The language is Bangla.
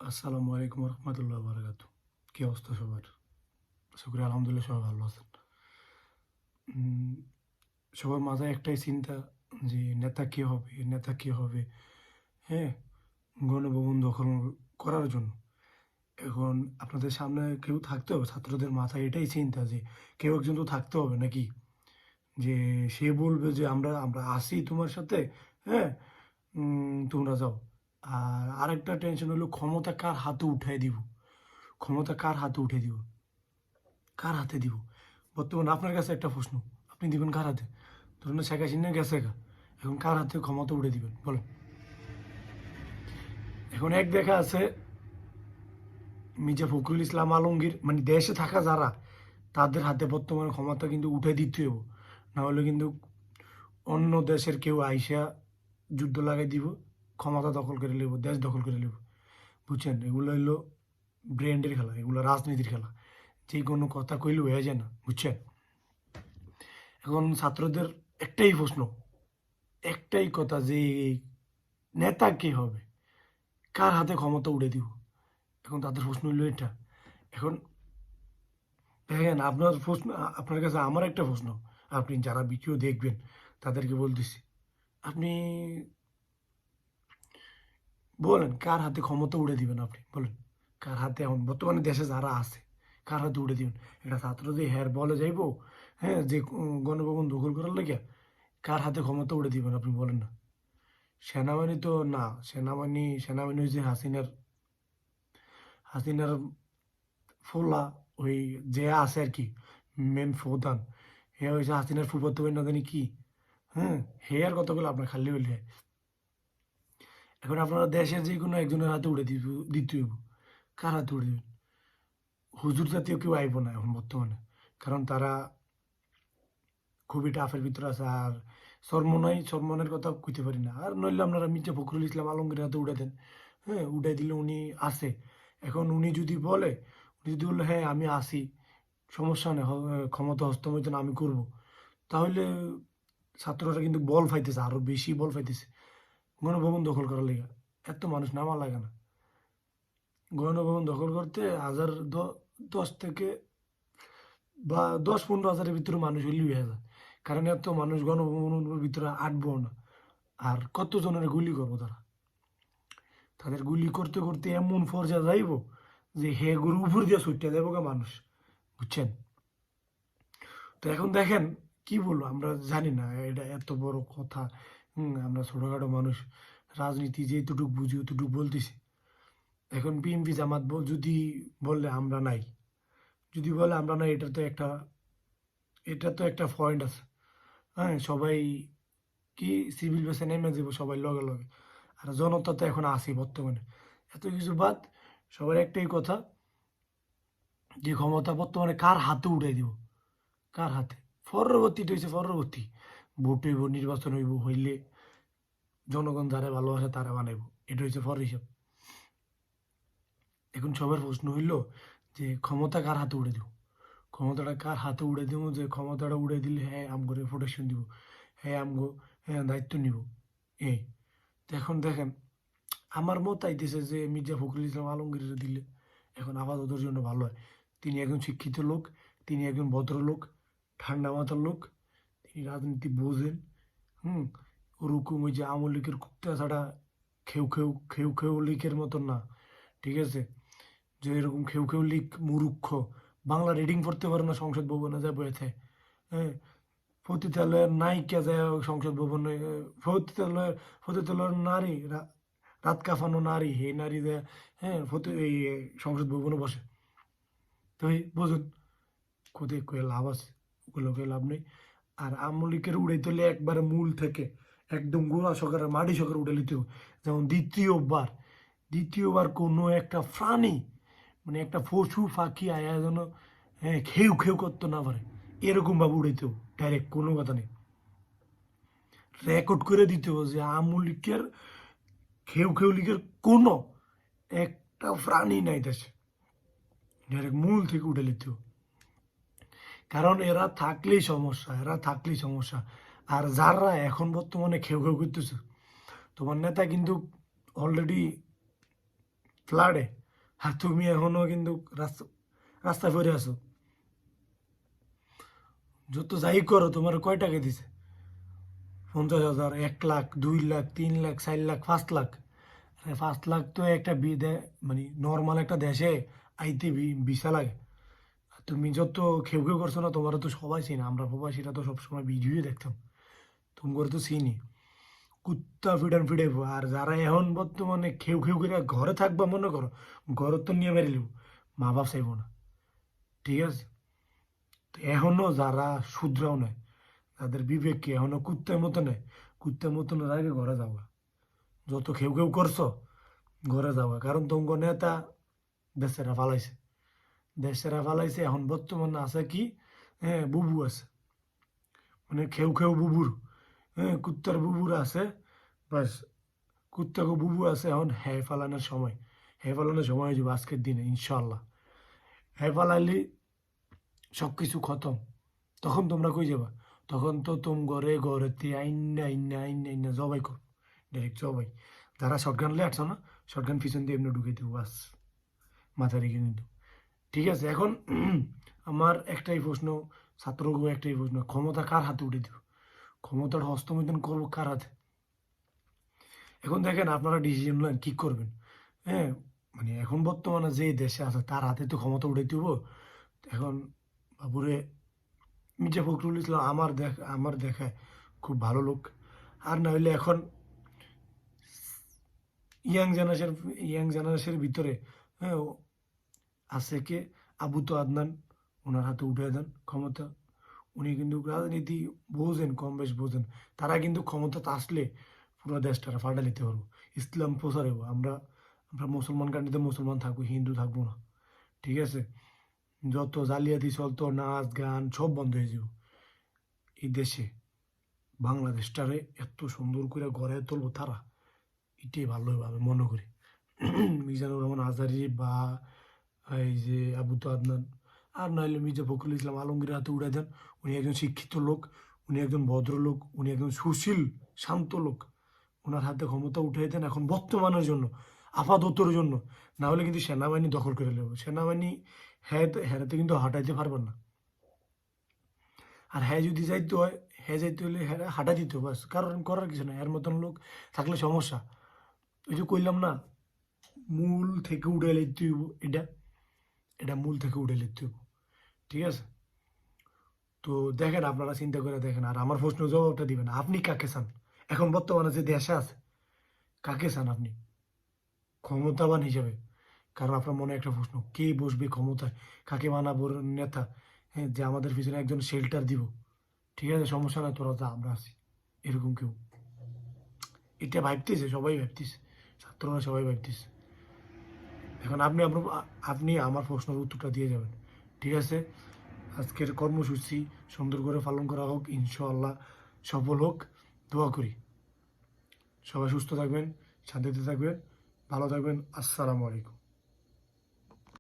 আসসালামু আলাইকুম রহমতুল্লাহ বারাকাত। কি অবস্থা সবার? আশা করি আলহামদুলিল্লাহ সবাই ভালো আছেন। উম, সবার মাথায় একটাই চিন্তা যে নেতা কে হবে, নেতা কে হবে। হ্যাঁ, গণভবন দখল করার জন্য। এখন আপনাদের সামনে কেউ থাকতে হবে, ছাত্রদের মাথায় এটাই চিন্তা যে কেউ একজন তো থাকতে হবে নাকি, যে সে বলবে যে আমরা আমরা আসি তোমার সাথে। হ্যাঁ, তোমরা যাও। আর আরেকটা টেনশন হলো ক্ষমতা কার হাতে উঠাই দিব, ক্ষমতা কার হাতে উঠে দিব, কার হাতে দিব। বর্তমানে আপনার কাছে একটা প্রশ্ন, আপনি দিবেন কার হাতে? ধরুন শেখ হাসিনা গেছে গা, এখন কার হাতে ক্ষমতা উঠে দিবেন বলেন? এখন এক দেখা আছে মির্জা ফখরুল ইসলাম আলমগীর, মানে দেশে থাকা যারা, তাদের হাতে বর্তমানে ক্ষমতা কিন্তু উঠে দিতে হবে। না হলে কিন্তু অন্য দেশের কেউ আইসা যুদ্ধ লাগাই দিব, ক্ষমতা দখল করে নেব, দেশ দখল করে নেব। বুঝছেন, এগুলো হইলো ব্র্যান্ডের খেলা, এগুলো রাজনীতির খেলা। যে কোনো কথা কইলে হয়ে যায় না, বুঝছেন? এখন ছাত্রদের একটাই প্রশ্ন, একটাই কথা যে নেতা কে হবে, কার হাতে ক্ষমতা উড়ে দিব। এখন তাদের প্রশ্ন হইলো এটা। এখন দেখেন, আপনার প্রশ্ন, আপনার কাছে আমার একটা প্রশ্ন, আপনি যারা ভিডিও দেখবেন তাদেরকে বলতেছি, আপনি বলেন কার হাতে ক্ষমতা উড়ে দিবেন? আপনি বলেন কার হাতে এখন বর্তমানে দেশে যারা আছে, কার হাতে উড়ে দিবেন? এটা ছাত্র যে হ্যার বলে যাইবো, হ্যাঁ, যে গণভবন দখল করার লেগে কার হাতে ক্ষমতা উড়ে দিবেন আপনি বলেন না? সেনাবাহিনী তো না, সেনাবাহিনী হচ্ছে হাসিনার, হাসিনার ফোলা, ওই যে আছে আর কি, মেন প্রধান। হে হয়েছে হাসিনার ফুফাতো ভাই না জানি কি। হ্যাঁ, হে আর কতগুলো আপনার খালি হইলে। এখন আপনারা দেশের যে কোনো একজনের হাতে উড়ে দিতে হইব। কার হাতে উড়ে দিবেন? হুজুর জাতীয় কেউ আইব না এখন বর্তমানে, কারণ তারা খুবই টাফের ভিতরে আছে। আর চরমনাই, চরমনের কথা কইতে পারি না। আর নইলে আপনারা মির্জা ফখরুল ইসলাম আলমগীর হাতে উড়ে দেন। হ্যাঁ, উঠাই দিলে উনি আছে। এখন উনি যদি বলে, উনি যদি বললো হ্যাঁ আমি আসি, সমস্যা নেই, ক্ষমতা হস্তান্তর আমি করব, তাহলে ছাত্ররা কিন্তু বল পাইতেছে, আরো বেশি বল পাইতেছে গণভবন দখল করার লেগে। এত মানুষ নামা লাগে না গণভবন দখল করতে। হাজার 10 থেকে বা 10-15 হাজারের ভিতরে মানুষ হইলেই হয়ে যায়। কারণ এত মানুষ গণভবনের ভিতরে আটবো না। আর কতজনের গুলি করবো তারা? তাদের গুলি করতে করতে এমন পর্যায়ে যাইব যে হে গরু উপর দিয়ে ছুটতে যাবো গা মানুষ, বুঝছেন? তো এখন দেখেন, কি বলবো, আমরা জানি না এটা এত বড় কথা। আমরা ছোটখাটো মানুষ, রাজনীতি যেটুকু বুঝি অতটুকু বলতেছি। এখন বিএনপি জামাত যদি বললে আমরা নাই, যদি বলে আমরা নাই, এটা তো একটা পয়েন্ট আছে। হ্যাঁ, সবাই কি সিভিল বেসে নেমে যাবো সবাই লগে লগে। আর জনতা তো এখন আছে বর্তমানে। এত কিছু বাদ, সবার একটাই কথা, যে ক্ষমতা বর্তমানে কার হাতে উঠাই দিব, কার হাতে? পরবর্তীটা হচ্ছে পরবর্তী, ভোট হইব, নির্বাচন হইব, হইলে জনগণ যারা ভালোবাসে তারা বানাইব, এটা হচ্ছে পর হিসাব। এখন সবার প্রশ্ন হইল যে ক্ষমতা কার হাতে উড়ে দিব, ক্ষমতাটা কার হাতে উড়ে দিব, যে ক্ষমতাটা উড়ে দিলে হ্যাঁ আমগরে প্রোটেকশন দিব, হ্যাঁ আমগো, হ্যাঁ দায়িত্ব নিব। এই তো এখন দেখেন, আমার মত আইতেছে যে মির্জা ফখরুল ইসলাম আলমগীরের দিলে এখন আপাততর জন্য ভালো হয়। তিনি একজন শিক্ষিত লোক, তিনি একজন ভদ্রলোক, ঠান্ডা মাথার লোক, তিনি রাজনীতি বোঝেন। হুম, ওরকম ওই যে আওয়ামী লীগের কুত্তা ছাড়া খেউ খেউ খেউ খেউ লীগের মতন না, ঠিক আছে? যে এরকম খেউ খেউ লীগ মুরুক্ষ, বাংলা রিডিং পড়তে পারে না সংসদ ভবনে যায় বইতে। হ্যাঁ, পতিতালয়ের নায়িকা যায় সংসদ ভবনে, পতিতালয়ের নারী, রাত কাঁপানো নারী, হে নারী দেয়, হ্যাঁ, এই সংসদ ভবনে বসে। তো এই বোঝেন কোথায় কয়ে লাভ আছে, ওগুলো কয়ে লাভ নেই। আর আমলিকের উড়ে তুলে একবারে মূল থেকে একদম গোড়া সকারে মাটি সকারে উঠে নিতে হবে। যেমন দ্বিতীয়বার কোনো একটা প্রাণী, মানে একটা পশু পাখি আয়া যেন, হ্যাঁ, খেউ খেউ করতে না পারে, এরকম ভাবে উড়াইতে হবে ডাইরেক্ট, কোনো কথা নেই। রেকর্ড করে দিতে হবে যে আমলিকের, খেউ খেউ লিগের কোনো একটা প্রাণী নাই দেশে, ডাইরেক্ট মূল থেকে উঠে নিতে হবে। কারণ এরা থাকলেই সমস্যা, এরা থাকলেই সমস্যা। আর যারা এখন বর্তমানে খেউ খেউ করতেছে, তোমার নেতা কিন্তু অলরেডি ফ্লাডে, আর তুমি এখনো কিন্তু রাস্তায় পড়ে আছো। যত যাই করো তোমার কয় টাকা দিছে? 50,000, 1 লাখ, 2 লাখ, 3 লাখ, 4 লাখ, 5 লাখ। আরে 5 লাখ তো একটা মানে নর্মাল একটা দেশে আইতে ভিসা লাগে। আর তুমি যত খেউ খেউ করছো না, তোমার তো সবাই চিনি, আমরা প্রবাসীরা তো সবসময় ভিডিও দেখতাম, তোমার তো চিনি। কুত্তা ফিডান ফিডাইবো, আর যারা এখন বর্তমানে খেউ খেউ করে ঘরে থাকবা মনে করো, ঘর তো নিয়ে বেরিলেও মা বাপ চাইবো না, ঠিক আছে? তো এখনো যারা শুধরাও নেয়, তাদের বিবেককে এখনো কুত্তার মতো নেয়, কুত্তার মতন আগে ঘরে যাওয়া। যত খেউ খেউ করছো ঘরে যাওয়া, কারণ তোমার নেতা দেশেরা ফালাইছে, দেশেরা ফালাইছে। এখন বর্তমানে আছে কি, হ্যাঁ বুবু আছে, মানে খেউ খেউ বুবুর, হ্যাঁ কুত্তার বুবুর আছে, বাস কুত্তাকে বুবু আছে। এখন হ্যাঁ ফালানোর সময়, হ্যাঁ ফালানোর সময় হয়ে যাবে আজকের দিনে ইনশাল্লাহ। হ্যাঁ ফালাইলে সব কিছু খতম, তখন তোমরা কই যাবা? তখন তো ঘরে ঘরেতে আইনা আইনা আইনা আইনা জবাই কর, ডাইরেক্ট জবাই। যারা শটগান লে আসছো না, শটগান পিছন দিয়ে এমনি ঢুকে দেবো বাস, মাথা রেখে কিন্তু। ঠিক আছে, এখন আমার একটাই প্রশ্ন, ছাত্রকে একটাই প্রশ্ন, ক্ষমতা কার হাতে উঠে দিব? ক্ষমতার হস্তমৈথুন করবো কার হাতে? এখন দেখেন আপনারা ডিসিশন নেন কি করবেন। হ্যাঁ, মানে এখন বর্তমানে যে দেশে আছে তার হাতে তো ক্ষমতা উঠে দিব। এখন বাবুরে মির্জা ফখরুল ইসলাম আমার দেখায় খুব ভালো লোক। আর না হইলে এখন ইয়াং জেনারেশনের ভিতরে, হ্যাঁ আছে কে, আবু তো আদনান, ওনার হাতে উঠে দেন ক্ষমতা। উনি কিন্তু রাজনীতি বোঝেন, কম বেশ বোঝেন। তারা কিন্তু ক্ষমতাতে আসলে পুরো দেশটারা ফাটা নিতে পারবো, ইসলাম প্রচার হবো। আমরা আমরা মুসলমান কান্ট্রিতে মুসলমান থাকবো, হিন্দু থাকবো না, ঠিক আছে? যত জালিয়াতি চলতো, নাচ গান সব বন্ধ হয়ে যাব এই দেশে। বাংলাদেশটারে এত সুন্দর করে গড়ে তুলবো তারা, এটাই ভালো হবে আমি মনে করি। মিজানুর রহমান আজহারি বা এই যে আবু তো আদনান, আর নাহলে মির্জা ফখরুল ইসলাম আলমগীর হাতে উড়াই দেন। উনি একজন শিক্ষিত লোক, উনি একজন ভদ্রলোক, উনি একজন সুশীল শান্ত লোক। ওনার হাতে ক্ষমতা উঠিয়ে দেন এখন বর্তমানের জন্য, আপাততর জন্য। না হলে কিন্তু সেনাবাহিনী দখল করে নেবে। সেনাবাহিনী হ্যাঁ হেরাতে কিন্তু হাঁটাইতে পারবেন না। আর হ্যাঁ যদি যাইতে হয়, হ্যাঁ যাইতে হলে হ্যাঁ হাঁটা দিতে হবে বাস, কারণ করার কিছু না। এর মতন লোক থাকলে সমস্যা। ওই যে কইলাম না, মূল থেকে উঠে লিখতে হইব, এটা এটা মূল থেকে উঠে লিখতে হইব, ঠিক আছে? তো দেখেন, আপনারা চিন্তা করে দেখেন, আর আমার প্রশ্ন জবাবটা দিবেন, আপনি কাকে চান? এখন বর্তমানে যে দেশে আছে, কাকে চান আপনি ক্ষমতাবান হিসেবে? কারণ আপনার মনে একটা প্রশ্ন, কে বসবে ক্ষমতায়, কাকে বানাবো নেতা, হ্যাঁ যে আমাদের পিছনে একজন শেল্টার দিব। ঠিক আছে, সমস্যা নাই, তোরা যা, আমরা আছি, এরকম কেউ। এটা ভাবতেছে, সবাই ভাবতেছে, ছাত্ররা সবাই ভাবতেছে। এখন আপনি আমার প্রশ্নের উত্তরটা দিয়ে যাবেন, ঠিক আছে? আজকের কর্মসূচি সুন্দর করে পালন করা হোক, ইনশাআল্লাহ সফল হোক, দোয়া করি। সবাই সুস্থ থাকবেন, শান্তিতে থাকবেন, ভালো থাকবেন। আসসালামু আলাইকুম।